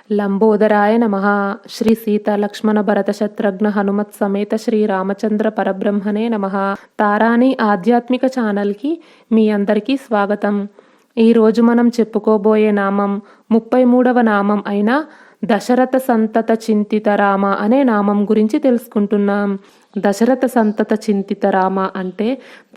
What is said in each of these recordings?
లంబోదరాయ నమః. శ్రీ సీత లక్ష్మణ భరత శత్రుఘ్న హనుమత్ సమేత శ్రీ రామచంద్ర పరబ్రహ్మణే నమః. తారాని ఆధ్యాత్మిక ఛానల్కి మీ అందరికీ స్వాగతం. ఈరోజు మనం చెప్పుకోబోయే నామం 33వ నామం అయిన దశరథ సంతత చింతిత రామ అనే నామం గురించి తెలుసుకుంటున్నాం. దశరథ సంతత చింతిత రామ అంటే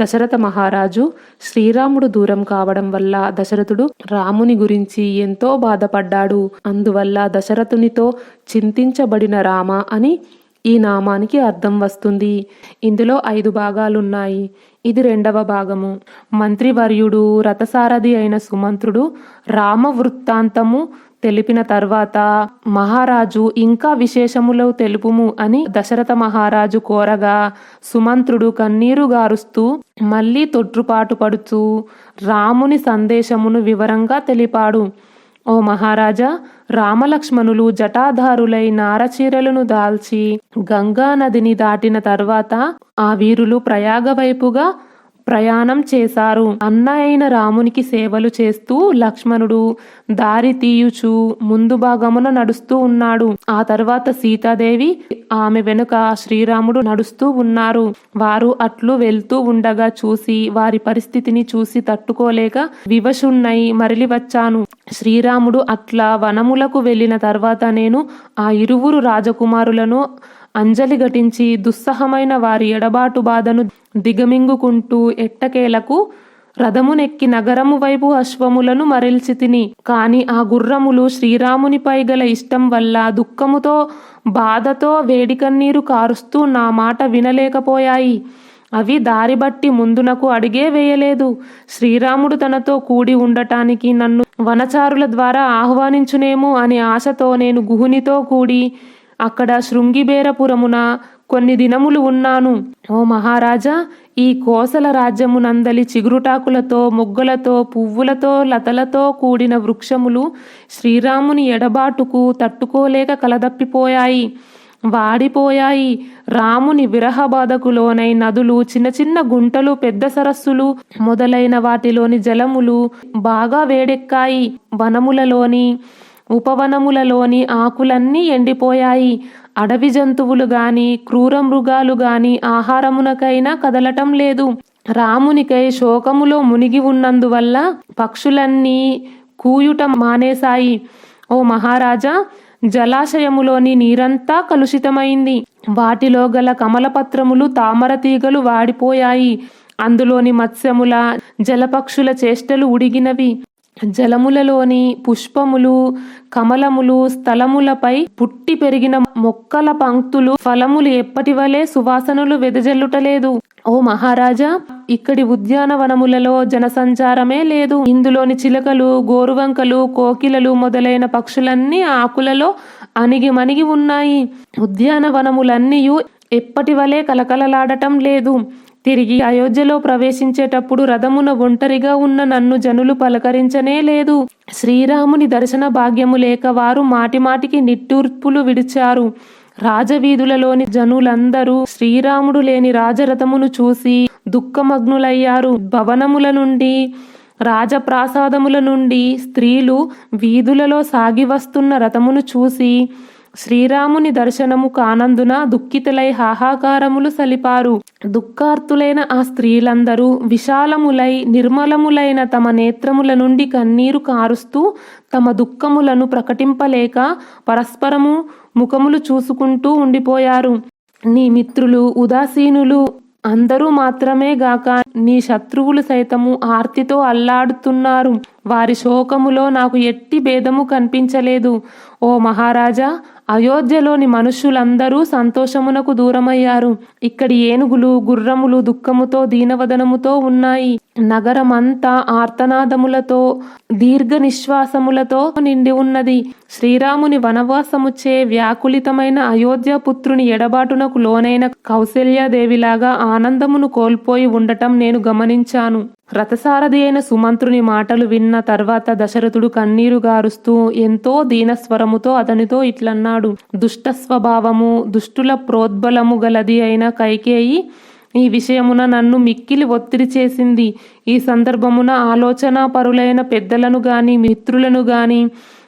దశరథ మహారాజు శ్రీరాముడు దూరం కావడం వల్ల దశరథుడు రాముని గురించి ఎంతో బాధపడ్డాడు. అందువల్ల దశరథునితో చింతించబడిన రామ అని ఈ నామానికి అర్థం వస్తుంది. ఇందులో 5 భాగాలున్నాయి. ఇది 2వ భాగము. మంత్రివర్యుడు రథసారథి అయిన సుమంత్రుడు రామ వృత్తాంతము తెలిపిన తర్వాత మహారాజు ఇంకా విశేషములు తెలుపుము అని దశరథ మహారాజు కోరగా సుమంత్రుడు కన్నీరు గారుస్తూ మళ్ళీ తొట్రుపాటు పడుతూ రాముని సందేశమును వివరంగా తెలిపాడు. ఓ మహారాజా, రామలక్ష్మణులు జటాధారులై నారచీరలను దాల్చి గంగా నదిని దాటిన తర్వాత ఆ వీరులు ప్రయాగ వైపుగా ప్రయాణం చేశారు. అన్న అయిన రామునికి సేవలు చేస్తూ లక్ష్మణుడు దారి తీయుచు ముందు భాగమున నడుస్తూ ఉన్నాడు. ఆ తర్వాత సీతాదేవి ఆమె వెనుక శ్రీరాముడు నడుస్తూ ఉన్నారు. వారు అట్లు వెళ్తూ ఉండగా చూసి వారి పరిస్థితిని చూసి తట్టుకోలేక వివశున్నై మరలి వచ్చాను. శ్రీరాముడు అట్లా వనములకు వెళ్ళిన తర్వాత నేను ఆ ఇరువురు రాజకుమారులను అంజలి ఘటించి దుస్సహమైన వారి ఎడబాటు బాధను దిగమింగుకుంటూ ఎట్టకేలకు రథమునెక్కి నగరము వైపు అశ్వములను మరల్చి తిని. కాని ఆ గుర్రములు శ్రీరామునిపై గల ఇష్టం వల్ల దుఃఖముతో బాధతో వేడికన్నీరు కారుస్తూ నా మాట వినలేకపోయాయి. అవి దారి బట్టి ముందునకు అడిగే వేయలేదు. శ్రీరాముడు తనతో కూడి ఉండటానికి నన్ను వనచారుల ద్వారా ఆహ్వానించునేమో అని ఆశతో నేను గుహునితో కూడి అక్కడ శృంగిబేరపురమున కొన్ని దినములు ఉన్నాను. ఓ మహారాజా, ఈ కోసల రాజ్యమునందలి చిగురుటాకులతో మొగ్గలతో పువ్వులతో లతలతో కూడిన వృక్షములు శ్రీరాముని ఎడబాటుకు తట్టుకోలేక కలదప్పిపోయాయి, వాడిపోయాయి. రాముని విరహ బాధకు లోనై నదులు, చిన్న చిన్న గుంటలు, పెద్ద సరస్సులు మొదలైన వాటిలోని జలములు బాగా వేడెక్కాయి. వనములలోని ఉపవనములలోని ఆకులన్నీ ఎండిపోయాయి. అడవి జంతువులు గాని క్రూర మృగాలు గాని ఆహారమునకైనా కదలటం లేదు. రామునికై శోకములో మునిగి ఉన్నందువల్ల పక్షులన్నీ కూయుట మానేశాయి. ఓ మహారాజా, జలాశయములోని నీరంతా కలుషితమైంది. వాటిలో గల కమలపత్రములు తామర తీగలు వాడిపోయాయి. అందులోని మత్స్యముల జలపక్షుల చేష్టలు ఉడిగినవి. జలములలోని పుష్పములు కమలములు స్థలములపై పుట్టి పెరిగిన మొక్కల పంక్తులు ఫలములు ఎప్పటి వలె సువాసనలు వెదజల్లుటలేదు. ఓ మహారాజా, ఇక్కడి ఉద్యానవనములలో జనసంచారమే లేదు. ఇందులోని చిలకలు, గోరువంకలు, కోకిలలు మొదలైన పక్షులన్నీ ఆకులలో అణిగి ఉన్నాయి. ఉద్యానవనములన్నీయు ఎప్పటి వలె కలకలలాడటం లేదు. తిరిగి అయోధ్యలో ప్రవేశించేటప్పుడు రథమున ఒంటరిగా ఉన్న నన్ను జనులు పలకరించనే లేదు. శ్రీరాముని దర్శన భాగ్యము లేక వారు మాటిమాటికి నిట్టూర్పులు విడిచారు. రాజవీధులలోని జనులందరూ శ్రీరాముడు లేని రాజరథమును చూసి దుఃఖమగ్నులయ్యారు. భవనముల నుండి రాజప్రాసాదముల నుండి స్త్రీలు వీధులలో సాగి వస్తున్న రథమును చూసి శ్రీరాముని దర్శనము కానందున దుఃఖితులై హాహాకారములు సలిపారు. దుఃఖార్తులైన ఆ స్త్రీలందరూ విశాలములై నిర్మలములైన తమ నేత్రముల నుండి కన్నీరు కారుస్తూ తమ దుఃఖములను ప్రకటింపలేక పరస్పరము ముఖములు చూసుకుంటూ ఉండిపోయారు. నీ మిత్రులు ఉదాసీనులు అందరూ మాత్రమే గాక నీ శత్రువులు సైతము ఆర్తితో అల్లాడుతున్నారు. వారి శోకములో నాకు ఎట్టి భేదము కనిపించలేదు. ఓ మహారాజా, అయోధ్యలోని మనుష్యులందరూ సంతోషమునకు దూరమయ్యారు. ఇక్కడి ఏనుగులు గుర్రములు దుఃఖముతో దీనవదనముతో ఉన్నాయి. నగరమంతా ఆర్తనాదములతో దీర్ఘ నిశ్వాసములతో నిండి ఉన్నది. శ్రీరాముని వనవాసముచే వ్యాకులితమైన అయోధ్య పుత్రుని ఎడబాటునకు లోనైన కౌసల్యాదేవిలాగా ఆనందమును కోల్పోయి ఉండటం నేను గమనించాను. రథసారథి అయిన సుమంత్రుని మాటలు విన్న తర్వాత దశరథుడు కన్నీరు గారుస్తూ ఎంతో దీనస్వరముతో అతనితో ఇట్లన్నాడు. దుష్ట స్వభావము దుష్టుల ప్రోద్బలము గలది అయిన కైకేయి ఈ విషయమున నన్ను మిక్కిలి ఒత్తిడి చేసింది. ఈ సందర్భమున ఆలోచనా పరులైన పెద్దలను గాని మిత్రులను గాని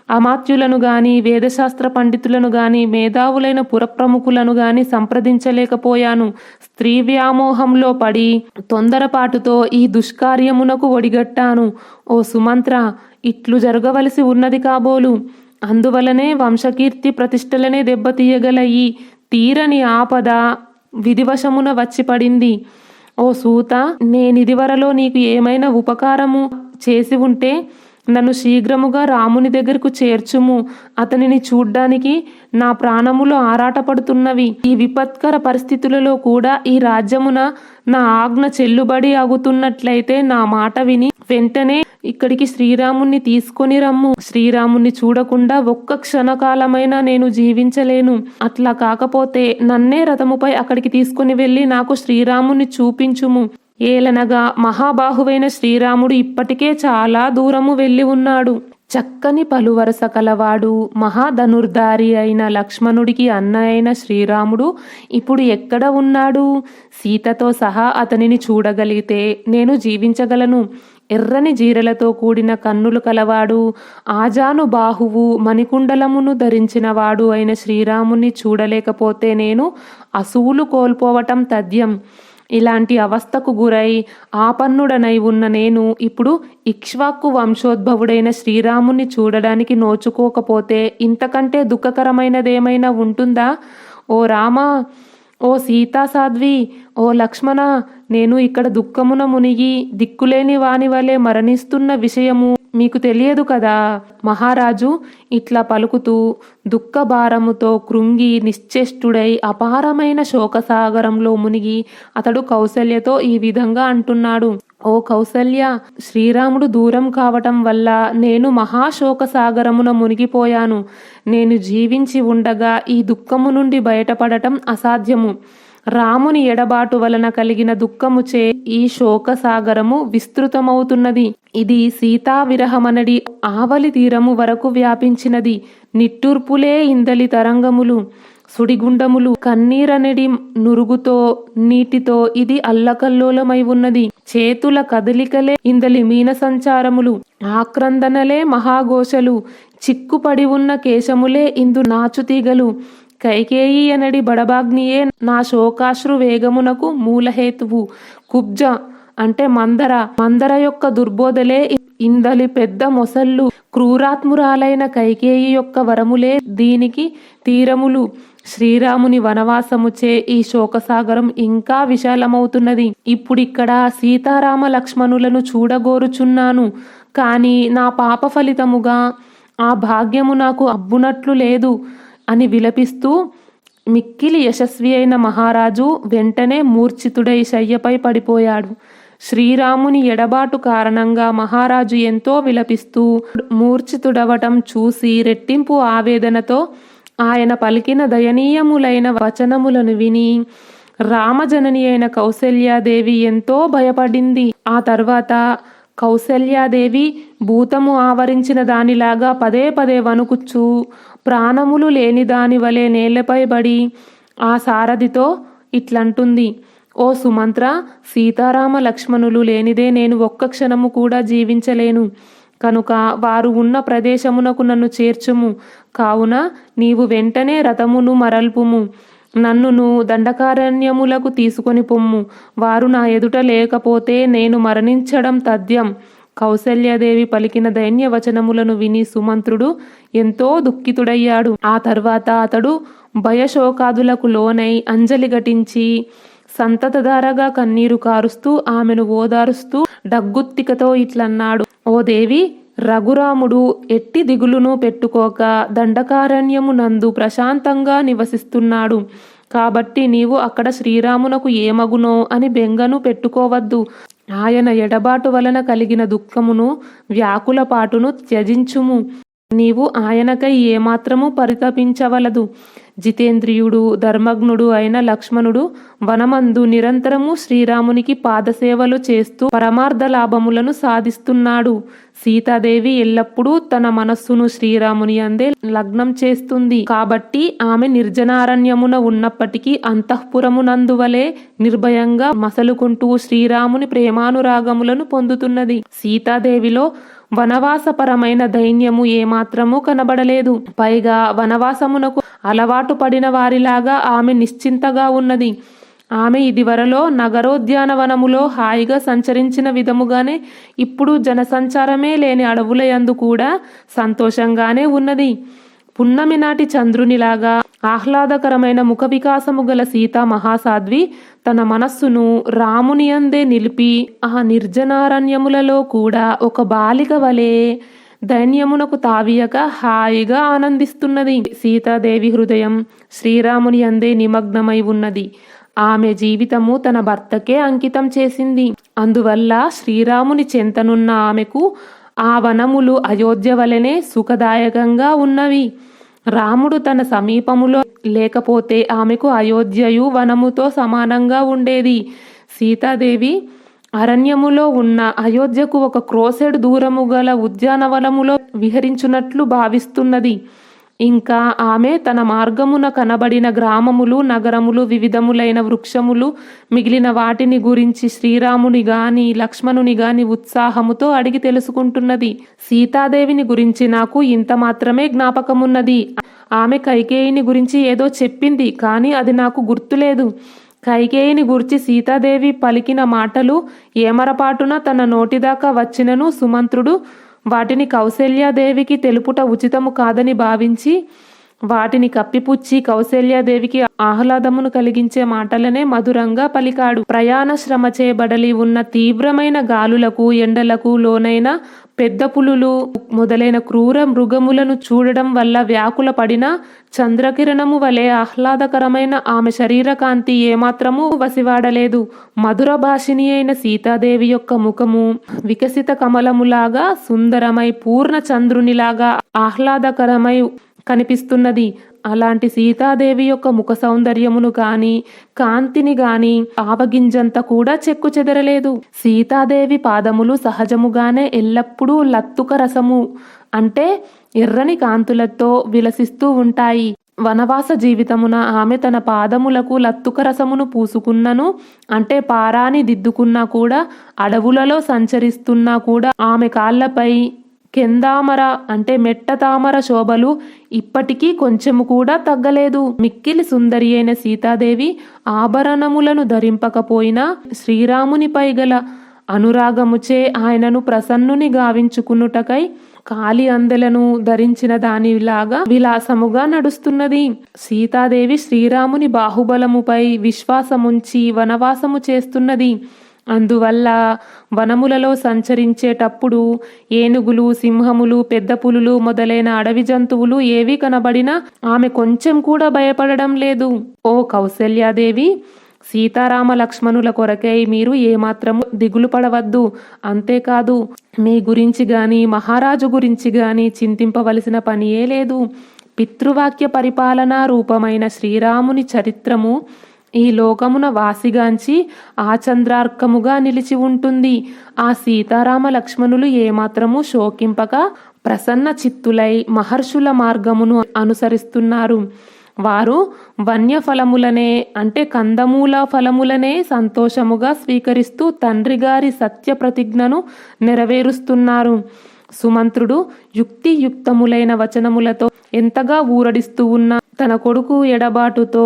అమాత్యులను గాని, వేదశాస్త్ర పండితులను గాని, మేధావులైన పురప్రముఖులను గాని సంప్రదించలేకపోయాను. స్త్రీ వ్యామోహంలో పడి తొందరపాటుతో ఈ దుష్కార్యమునకు ఒడిగట్టాను. ఓ సుమంత్ర, ఇట్లు జరగవలసి ఉన్నది కాబోలు. అందువలనే వంశకీర్తి ప్రతిష్టలనే దెబ్బతీయగల ఈ తీరని ఆపద విధివశమున వచ్చి పడింది. ఓ సూత, నేనిదివరలో నీకు ఏమైనా ఉపకారము చేసి ఉంటే నన్ను శీఘ్రముగా రాముని దగ్గరకు చేర్చుము. అతనిని చూడ్డానికి నా ప్రాణములు ఆరాటపడుతున్నవి. ఈ విపత్కర పరిస్థితులలో కూడా ఈ రాజ్యమున నా ఆజ్ఞ చెల్లుబడి ఆగుతున్నట్లయితే నా మాట విని వెంటనే ఇక్కడికి శ్రీరాముణ్ణి తీసుకొని రమ్ము. శ్రీరాముణ్ణి చూడకుండా ఒక్క క్షణకాలమైనా నేను జీవించలేను. అట్లా కాకపోతే నన్నే రథముపై అక్కడికి తీసుకొని వెళ్ళి నాకు శ్రీరాముణ్ణి చూపించుము. ఏలనగా మహాబాహువైన శ్రీరాముడు ఇప్పటికే చాలా దూరము వెళ్ళి ఉన్నాడు. చక్కని పలువరస కలవాడు, మహాధనుర్ధారి అయిన లక్ష్మణుడికి అన్న అయిన శ్రీరాముడు ఇప్పుడు ఎక్కడ ఉన్నాడు? సీతతో సహా అతనిని చూడగలిగితే నేను జీవించగలను. ఎర్రని జీరలతో కూడిన కన్నులు కలవాడు, ఆజాను బాహువు, మణికుండలమును ధరించినవాడు అయిన శ్రీరాముని చూడలేకపోతే నేను అసువులు కోల్పోవటం తథ్యం. ఇలాంటి అవస్థకు గురై ఆపన్నుడనై ఉన్న నేను ఇప్పుడు ఇక్ష్వాకు వంశోద్భవుడైన శ్రీరాముని చూడడానికి నోచుకోకపోతే ఇంతకంటే దుఃఖకరమైనదేమైనా ఉంటుందా? ఓ రామ, ఓ సీతా సాధ్వి, ఓ లక్ష్మణ, నేను ఇక్కడ దుఃఖమున మునిగి దిక్కులేని వాని వలె మరణిస్తున్న విషయము మీకు తెలియదు కదా. మహారాజు ఇట్లా పలుకుతూ దుఃఖభారముతో కృంగి నిశ్చేష్టుడై అపారమైన శోకసాగరంలో మునిగి అతడు కౌసల్యతో ఈ విధంగా అంటున్నాడు. ఓ కౌసల్య, శ్రీరాముడు దూరం కావటం వల్ల నేను మహాశోకసాగరమున మునిగిపోయాను. నేను జీవించి ఉండగా ఈ దుఃఖము నుండి బయటపడటం అసాధ్యము. రాముని ఎడబాటు వలన కలిగిన దుఃఖముచే ఈ శోకసాగరము విస్తృతమవుతున్నది. ఇది సీతా విరహమనడి ఆవలి తీరము వరకు వ్యాపించినది. నిట్టూర్పులే ఇందలి తరంగములు, సుడిగుండములు, కన్నీరనడి నురుగుతో నీటితో ఇది అల్లకల్లోలమై ఉన్నది. చేతుల కదలికలే ఇందలి మీన సంచారములు, ఆక్రందనలే మహాఘోషలు, చిక్కుపడి ఉన్న కేశములే ఇందు నాచుతీగలు. కైకేయి అనడి బడబాగ్నియే నా శోకాశ్రు వేగమునకు మూలహేతువు. కుబ్జ అంటే మందర యొక్క దుర్బోధలే ఇందలి పెద్ద మొసళ్ళు. క్రూరాత్మురాలైన కైకేయి యొక్క వరములే దీనికి తీరములు. శ్రీరాముని వనవాసముచే ఈ శోకసాగరం ఇంకా విశాలమవుతున్నది. ఇప్పుడిక్కడ సీతారామ లక్ష్మణులను చూడగోరుచున్నాను. కాని నా పాప ఫలితముగా ఆ భాగ్యము నాకు అబ్బునట్లు లేదు అని విలపిస్తూ మిక్కిలి యశస్వి అయిన మహారాజు వెంటనే మూర్ఛితుడై శయ్యపై పడిపోయాడు. శ్రీరాముని ఎడబాటు కారణంగా మహారాజు ఎంతో విలపిస్తూ మూర్ఛితుడవటం చూసి రెట్టింపు ఆవేదనతో ఆయన పలికిన దయనీయములైన వచనములను విని రామజనని అయిన కౌసల్యాదేవి ఎంతో భయపడింది. ఆ తర్వాత కౌసల్యాదేవి భూతము ఆవరించిన దానిలాగా పదే పదే వణుకుచూ ప్రాణములు లేని దాని వలె నేలపై పడి ఆ సారథితో ఇట్లంటుంది. ఓ సుమంత్ర, సీతారామ లక్ష్మణులు లేనిదే నేను ఒక్క క్షణము కూడా జీవించలేను. కనుక వారు ఉన్న ప్రదేశమునకు నన్ను చేర్చుము. కావున నీవు వెంటనే రథమును మరల్పుము. నన్నును దండకారణ్యములకు తీసుకొని పొమ్ము. వారు నా ఎదుట లేకపోతే నేను మరణించడం తథ్యం. కౌసల్యాదేవి పలికిన దైన్య వచనములను విని సుమంత్రుడు ఎంతో దుఃఖితుడయ్యాడు. ఆ తర్వాత అతడు భయశోకాదులకు లోనై అంజలి ఘటించి సంతతధారగా కన్నీరు కారుస్తూ ఆమెను ఓదారుస్తూ డగ్గుత్తికతో ఇట్లన్నాడు. ఓ దేవి, రఘురాముడు ఎట్టి దిగులును పెట్టుకోక దండకారణ్యము నందు ప్రశాంతంగా నివసిస్తున్నాడు. కాబట్టి నీవు అక్కడ శ్రీరామునకు ఏమగునో అని బెంగను పెట్టుకోవద్దు. ఆయన ఎడబాటు వలన కలిగిన దుఃఖమును వ్యాకులపాటును త్యజించుము. నీవు ఆయనకై ఏమాత్రము పరితపించవలదు. జితేంద్రియుడు ధర్మజ్ఞుడు అయిన లక్ష్మణుడు వనమందు నిరంతరము శ్రీరామునికి పాదసేవలు చేస్తూ పరమార్థ లాభములను సాధిస్తున్నాడు. సీతాదేవి ఎల్లప్పుడూ తన మనస్సును శ్రీరాముని అందే లగ్నం చేస్తుంది. కాబట్టి ఆమె నిర్జనారణ్యమున ఉన్నప్పటికీ అంతఃపురమునందువలే నిర్భయంగా మసలుకుంటూ శ్రీరాముని ప్రేమానురాగములను పొందుతున్నది. సీతాదేవిలో వనవాసపరమైన దైన్యము ఏమాత్రము కనబడలేదు. పైగా వనవాసమునకు అలవాటు పడిన వారిలాగా ఆమె నిశ్చింతగా ఉన్నది. ఆమె ఇదివరలో నగరోద్యానవనములో హాయిగా సంచరించిన విధముగానే ఇప్పుడు జనసంచారమే లేని అడవుల యందు కూడా సంతోషంగానే ఉన్నది. పున్నమి నాటి చంద్రునిలాగా ఆహ్లాదకరమైన ముఖ వికాసము గల సీతా మహాసాధ్వి తన మనస్సును రాముని అందే నిలిపి ఆ నిర్జనారణ్యములలో కూడా ఒక బాలిక వలె దైన్యమునకు తావియక హాయిగా ఆనందిస్తున్నది. సీతాదేవి హృదయం శ్రీరాముని అందే నిమగ్నమై ఉన్నది. ఆమె జీవితము తన భర్తకే అంకితం చేసింది. అందువల్ల శ్రీరాముని చెంతనున్న ఆమెకు ఆ వనములు అయోధ్య వలెనే సుఖదాయకంగా ఉన్నవి. రాముడు తన సమీపములో లేకపోతే ఆమెకు అయోధ్యయు వనముతో సమానంగా ఉండేది. సీతాదేవి అరణ్యములో ఉన్న అయోధ్యకు ఒక క్రోసెడు దూరము గల ఉద్యానవనములో విహరించున్నట్లు భావిస్తున్నది. ఇంకా ఆమె తన మార్గమున కనబడిన గ్రామములు నగరములు వివిధములైన వృక్షములు మిగిలిన వాటిని గురించి శ్రీరాముని గాని లక్ష్మణుని గాని ఉత్సాహముతో అడిగి తెలుసుకుంటున్నది. సీతాదేవిని గురించి నాకు ఇంత మాత్రమే జ్ఞాపకమున్నది. ఆమె కైకేయిని గురించి ఏదో చెప్పింది, కానీ అది నాకు గుర్తులేదు. కైకేయిని గురించి సీతాదేవి పలికిన మాటలు ఏమరపాటున తన నోటిదాకా వచ్చినను సుమంత్రుడు వాటిని కౌసల్యాదేవికి తెలుపుట ఉచితము కాదని భావించి వాటిని కప్పిపుచ్చి కౌసల్యాదేవికి ఆహ్లాదమును కలిగించే మాటలనే మధురంగా పలికాడు. ప్రయాణ శ్రమ చేయబడలి ఉన్న తీవ్రమైన గాలులకు ఎండలకు లోనైన పెద్ద పులులు మొదలైన క్రూర మృగములను చూడడం వల్ల వ్యాకుల పడిన చంద్రకిరణము వలె ఆహ్లాదకరమైన ఆమె శరీరకాంతి ఏమాత్రము వసివాడలేదు. మధుర భాషిణి అయిన సీతాదేవి యొక్క ముఖము వికసిత కమలములాగా సుందరమై పూర్ణ చంద్రునిలాగా ఆహ్లాదకరమై కనిపిస్తున్నది. అలాంటి సీతాదేవి యొక్క ముఖ సౌందర్యమును గాని కాంతిని గాని ఆవగింజంత కూడా చెక్కు చెదరలేదు. సీతాదేవి పాదములు సహజముగానే ఎల్లప్పుడూ లత్తుక రసము అంటే ఎర్రని కాంతులతో విలసిస్తూ ఉంటాయి. వనవాస జీవితమున ఆమె తన పాదములకు లత్తుక రసమును పూసుకున్నను అంటే పారాని దిద్దుకున్నా కూడా అడవులలో సంచరిస్తున్నా కూడా ఆమె కాళ్ళపై కెందామర అంటే మెట్ట తామర శోభలు ఇప్పటికీ కొంచెము కూడా తగ్గలేదు. మిక్కిలి సుందరి అయిన సీతాదేవి ఆభరణములను ధరింపకపోయినా శ్రీరామునిపై గల అనురాగముచే ఆయనను ప్రసన్నుని గావించుకునుటకై కాలి అందెలను ధరించిన దానిలాగా విలాసముగా నడుస్తున్నది. సీతాదేవి శ్రీరాముని బాహుబలముపై విశ్వాసముంచి వనవాసము చేస్తున్నది. అందువల్ల వనములలో సంచరించేటప్పుడు ఏనుగులు సింహములు పెద్ద పులులు మొదలైన అడవి జంతువులు ఏవి కనబడినా ఆమె కొంచెం కూడా భయపడడం లేదు. ఓ కౌసల్యాదేవి, సీతారామ లక్ష్మణుల కొరకై మీరు ఏమాత్రము దిగులు పడవద్దు. అంతేకాదు మీ గురించి గాని మహారాజు గురించి గాని చింతింపవలసిన పనియే లేదు. పితృవాక్య పరిపాలనా రూపమైన శ్రీరాముని చరిత్రము ఈ లోకమున వాసిగాంచి ఆచంద్రార్కముగా నిలిచి ఉంటుంది. ఆ సీతారామ లక్ష్మణులు ఏమాత్రము శోకింపక ప్రసన్న చిత్తులై మహర్షుల మార్గమును అనుసరిస్తున్నారు. వారు వన్యఫలములనే అంటే కందమూల ఫలములనే సంతోషముగా స్వీకరిస్తూ తండ్రి గారి సత్య ప్రతిజ్ఞను నెరవేరుస్తున్నారు. సుమంత్రుడు యుక్తియుక్తములైన వచనములతో ఎంతగా ఊరడిస్తూ ఉన్న తన కొడుకు ఎడబాటుతో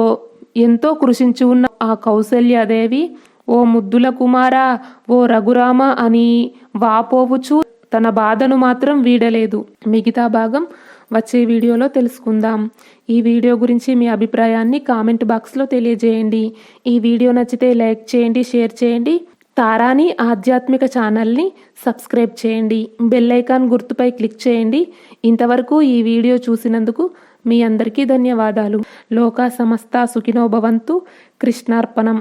ఎంతో కృషించి ఉన్న ఆ కౌసల్యాదేవి ఓ ముద్దుల కుమారా, ఓ రఘురామ అని వాపోవుచు తన బాధను మాత్రం వీడలేదు. మిగతా భాగం వచ్చే వీడియోలో తెలుసుకుందాం. ఈ వీడియో గురించి మీ అభిప్రాయాన్ని కామెంట్ బాక్స్లో తెలియజేయండి. ఈ వీడియో నచ్చితే లైక్ చేయండి, షేర్ చేయండి. తారాని ఆధ్యాత్మిక ఛానల్ని సబ్స్క్రైబ్ చేయండి. బెల్ ఐకాన్ గుర్తుపై క్లిక్ చేయండి. ఇంతవరకు ఈ వీడియో చూసినందుకు మీ అందరికీ ధన్యవాదాలు. లోకా సమస్త సుఖినో భవంతు. కృష్ణార్పణం.